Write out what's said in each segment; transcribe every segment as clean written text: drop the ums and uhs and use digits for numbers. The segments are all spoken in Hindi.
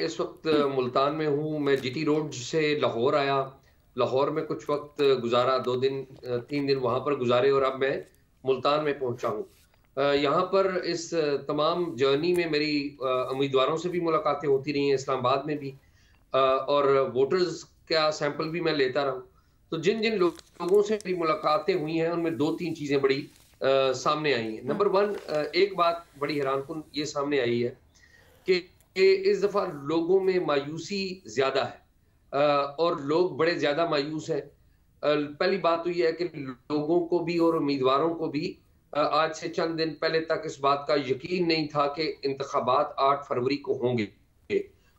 इस वक्त मुल्तान में हूँ। मैं जीटी रोड से लाहौर आया। लाहौर में कुछ वक्त गुजारा, 2 दिन 3 दिन वहाँ पर गुजारे और अब मैं मुल्तान में पहुँचा हूँ। यहाँ पर इस तमाम जर्नी में मेरी उम्मीदवारों से भी मुलाकातें होती रही हैं, इस्लामाबाद में भी, और वोटर्स का सैंपल भी मैं लेता रहा हूँ। तो जिन-जिन लोगों से मेरी मुलाकातें हुई हैं, उनमें 2-3 चीज़ें बड़ी सामने आई हैं। हुँ, नंबर 1, एक बात बड़ी हैरानकुन ये सामने आई है कि इस दफ़ा लोगों में मायूसी ज़्यादा है, और लोग बड़े ज़्यादा मायूस हैं। पहली बात तो ये है कि लोगों को भी और उम्मीदवारों को भी आज से चंद दिन पहले तक इस बात का यकीन नहीं था कि इंतखाबात 8 फरवरी को होंगे।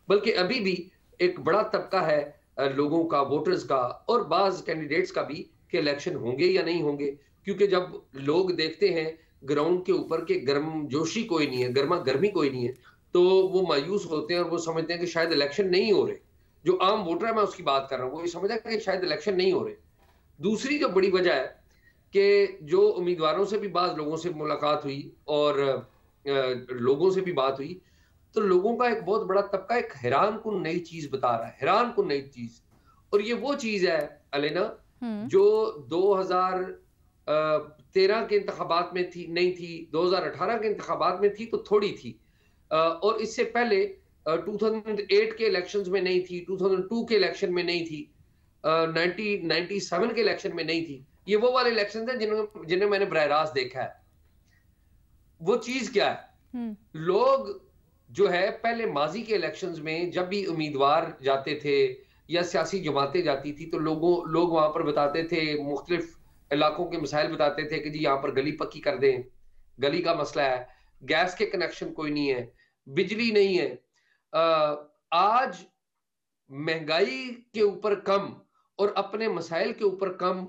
बल्कि अभी भी एक बड़ा तबका है लोगों का, वोटर्स का और बाज़ कैंडिडेट्स का भी, कि इलेक्शन होंगे या नहीं होंगे। क्योंकि जब लोग देखते हैं ग्राउंड के ऊपर कि गर्मजोशी कोई नहीं है, गरमा-गर्मी कोई नहीं है, तो वो मायूस होते हैं और वो समझते हैं कि शायद इलेक्शन नहीं हो रहे। जो आम वोटर है, मैं उसकी बात कर रहा हूँ, वो ये समझता है कि शायद इलेक्शन नहीं हो रहे। दूसरी जो बड़ी वजह है कि जो उम्मीदवारों से भी बाज़ लोगों से मुलाकात हुई और लोगों से भी बात हुई, तो लोगों का एक बहुत बड़ा तबका एक हैरानकुन नई चीज़ बता रहा है, हैरानकुन नई चीज़। और ये वो चीज़ है अलेना, हुँ, जो 2013 के इंतखाबात में थी नहीं थी, 2018 के इंतखाबात में थी तो थोड़ी थी। और इससे पहले 2008 के इलेक्शंस में नहीं थी, 2002 के इलेक्शन में नहीं थी, 1997 के इलेक्शन में नहीं थी। ये वो वाले इलेक्शंस हैं जिन्हें जिन्हें मैंने बराह रास्त देखा है। वो चीज़ क्या है? हुँ, लोग जो है पहले माज़ी के इलेक्शंस में जब भी उम्मीदवार जाते थे या सियासी जमातें जाती थी, तो लोग वहाँ पर बताते थे, मुख्तलिफ इलाकों के मसाइल बताते थे कि जी यहाँ पर गली पक्की कर दें, गली का मसला है, गैस के कनेक्शन कोई नहीं है, बिजली नहीं है। आज महँगाई के ऊपर कम और अपने मसाइल के ऊपर कम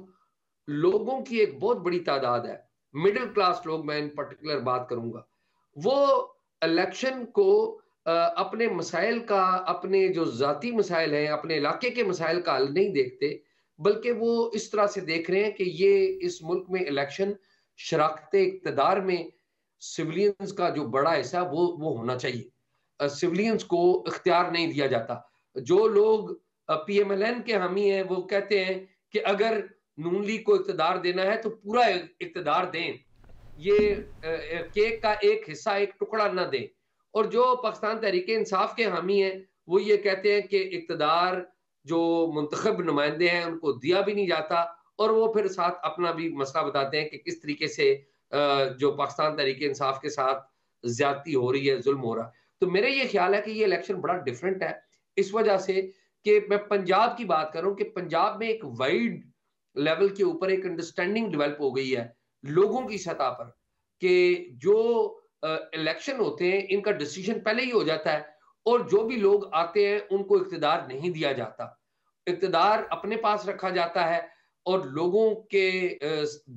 लोगों की एक बहुत बड़ी तादाद है। मिडल क्लास लोग, मैं इन पर्टिकुलर बात करूँगा। वो इलेक्शन को अपने मसाइल का, अपने जो ज़ाती मसाइल हैं, अपने इलाके के मसाइल का हल नहीं देखते, बल्कि वो इस तरह से देख रहे हैं कि ये इस मुल्क में इलेक्शन शराकत इक़्तिदार में सिविलियंस का जो बड़ा हिस्सा है, वो होना चाहिए। सिविलियंस को इख्तियार नहीं दिया जाता। जो लोग पीएमएलएन के हामी हैं, वो कहते हैं कि अगर नून लीग को इक़्तिदार देना है, तो पूरा इक़्तिदार दें। ये केक का एक हिस्सा, एक टुकड़ा ना दें। और जो पाकिस्तान तहरीक-ए-इंसाफ के हामी हैं, वो ये कहते हैं कि इक़्तिदार जो मुंतखब नुमाइंदे हैं, उनको दिया भी नहीं जाता, और वो फिर साथ अपना भी मसला बताते हैं कि किस तरीके से जो पाकिस्तान तहरीक-ए-इंसाफ के साथ ज़्यादती हो रही है, ज़ुल्म हो रहा है। तो मेरा ये ख़्याल है कि ये इलेक्शन बड़ा डिफरेंट है, इस वजह से कि मैं पंजाब की बात करूँ कि पंजाब में एक वाइड लेवल के ऊपर एक अंडरस्टैंडिंग डेवलप हो गई है लोगों की सतह पर, कि जो इलेक्शन होते हैं, इनका डिसीजन पहले ही हो जाता है, और जो भी लोग आते हैं उनको इक़्तिदार नहीं दिया जाता। इक़्तिदार अपने पास रखा जाता है और लोगों के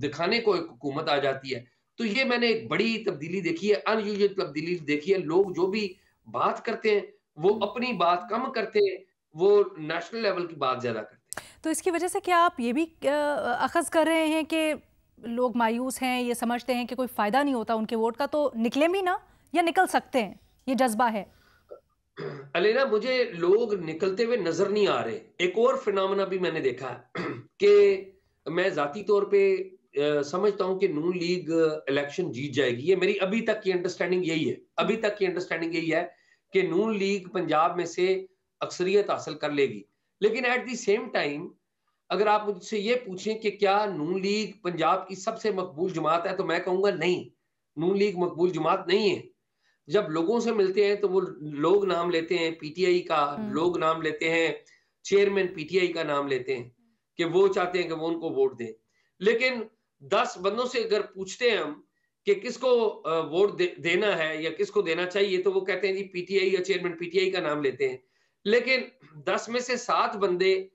दिखाने को एक हुकूमत आ जाती है। तो ये मैंने एक बड़ी तब्दीली देखी है, अनयूजुअल तब्दीली देखी है। लोग जो भी बात करते हैं, वो हुँ। अपनी बात कम करते हैं, वो नेशनल लेवल की बात ज़्यादा करते हैं। तो इसकी वजह से क्या आप ये भी अख़ज़ कर रहे हैं कि लोग मायूस हैं, ये समझते हैं कि कोई फ़ायदा नहीं होता उनके वोट का, तो निकलें भी ना या निकल सकते हैं? ये जज़्बा है? अलेना, मुझे लोग निकलते हुए नज़र नहीं आ रहे। एक और फिनोमेना भी मैंने देखा है कि मैं ज़ाती तौर पे समझता हूँ कि नून लीग इलेक्शन जीत जाएगी। ये मेरी अभी तक की अंडरस्टैंडिंग यही है। हुँ, अभी तक की अंडरस्टैंडिंग यही है कि नून लीग पंजाब में से अक्सरियत हासिल कर लेगी। लेकिन एट द सेम टाइम अगर आप मुझसे ये पूछें कि क्या नून लीग पंजाब की सबसे मकबूल जमात है, तो मैं कहूँगा नहीं, नून लीग मकबूल जमात नहीं है। जब लोगों से मिलते हैं तो वो लोग नाम लेते हैं पीटीआई का, हुँ। लोग नाम लेते हैं, चेयरमैन पीटीआई का नाम लेते हैं कि वो चाहते हैं कि वो उनको वोट दें। लेकिन 10 बंदों से अगर पूछते हैं हम कि किसको वोट देना है या किसको देना चाहिए, तो वो कहते हैं जी पीटीआई या चेयरमैन पीटीआई का नाम लेते हैं। लेकिन 10 में से 7 बंदे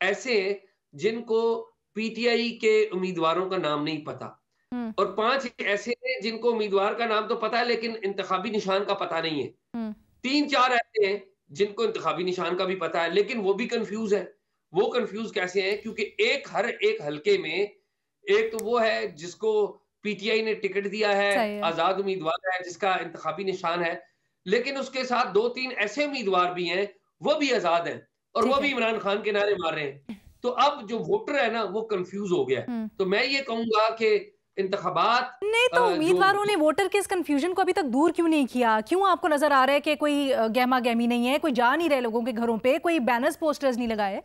ऐसे हैं जिनको पीटीआई के उम्मीदवारों का नाम नहीं पता, हुँ, और 5 ऐसे हैं जिनको उम्मीदवार का नाम तो पता है लेकिन इंतखाबी निशान का पता नहीं है। हुँ। 3-4 ऐसे हैं जिनको इंतखाबी निशान का भी पता है लेकिन वो भी कन्फ्यूज़ हैं। वो कन्फ्यूज़ कैसे हैं? क्योंकि हर एक हलके में एक तो वो है जिसको पीटीआई ने टिकट दिया है, सही है। आज़ाद उम्मीदवार है जिसका इंतखाबी निशान है। लेकिन उसके साथ 2-3 ऐसे उम्मीदवार भी हैं, वो भी आजाद हैं और वो ठीक भी है। इमरान खान के नारे मार रहे हैं। तो अब जो वोटर है ना, वो कंफ्यूज हो गया है। हम्म। तो मैं ये कहूंगा कि इंतखाबात नहीं, तो जो उम्मीदवारों ने वोटर के इस कंफ्यूजन को अभी तक दूर क्यों नहीं किया? क्यों आपको नजर आ रहा है कि कोई गहमा गहमी नहीं है, कोई जा नहीं रहे लोगों के घरों पे, कोई बैनर्स पोस्टर्स नहीं लगाए?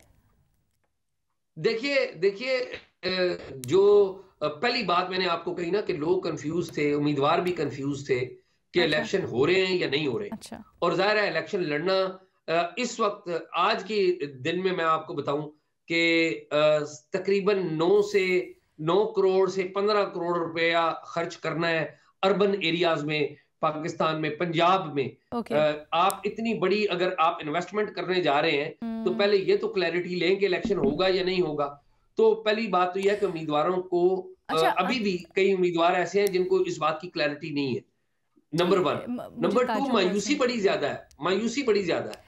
देखिए देखिए जो पहली बात मैंने आपको कही ना कि लोग कंफ्यूज थे, उम्मीदवार भी कंफ्यूज थे कि अच्छा। इलेक्शन हो रहे हैं या नहीं हो रहे। अच्छा। और जाहिर है इलेक्शन लड़ना इस वक्त आज के दिन में मैं आपको बताऊं कि तकरीबन 9 करोड़ से 15 करोड़ रुपया खर्च करना है अर्बन एरियाज में, पाकिस्तान में, पंजाब में। ओके। आप इतनी बड़ी अगर आप इन्वेस्टमेंट करने जा रहे हैं तो पहले ये तो क्लैरिटी लें कि इलेक्शन होगा या नहीं होगा। तो पहली बात तो यह है कि उम्मीदवारों को अच्छा। अभी भी कई उम्मीदवार ऐसे हैं जिनको इस बात की क्लैरिटी नहीं है। नंबर ठीक वन। है, मुझे नंबर टू, ताज्जुब है मायूसी सुन बड़ी ज्यादा है, मायूसी बड़ी ज्यादा है।